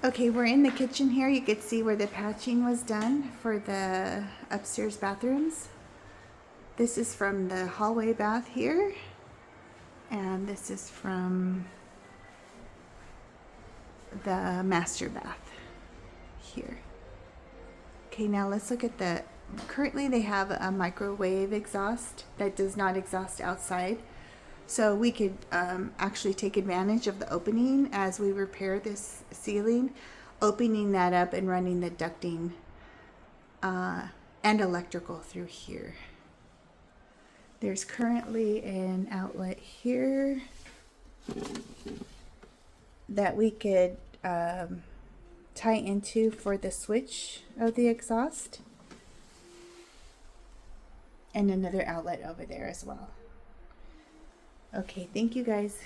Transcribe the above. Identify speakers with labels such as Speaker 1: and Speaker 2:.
Speaker 1: Okay, we're in the kitchen here. You could see where the patching was done for the upstairs bathrooms. This is from the hallway bath here. And this is from the master bath here. Okay, now let's look at the, currently they have a microwave exhaust that does not exhaust outside. So we could actually take advantage of the opening as we repair this ceiling, opening that up and running the ducting and electrical through here. There's currently an outlet here that we could tie into for the switch of the exhaust, and another outlet over there as well. Okay, thank you guys.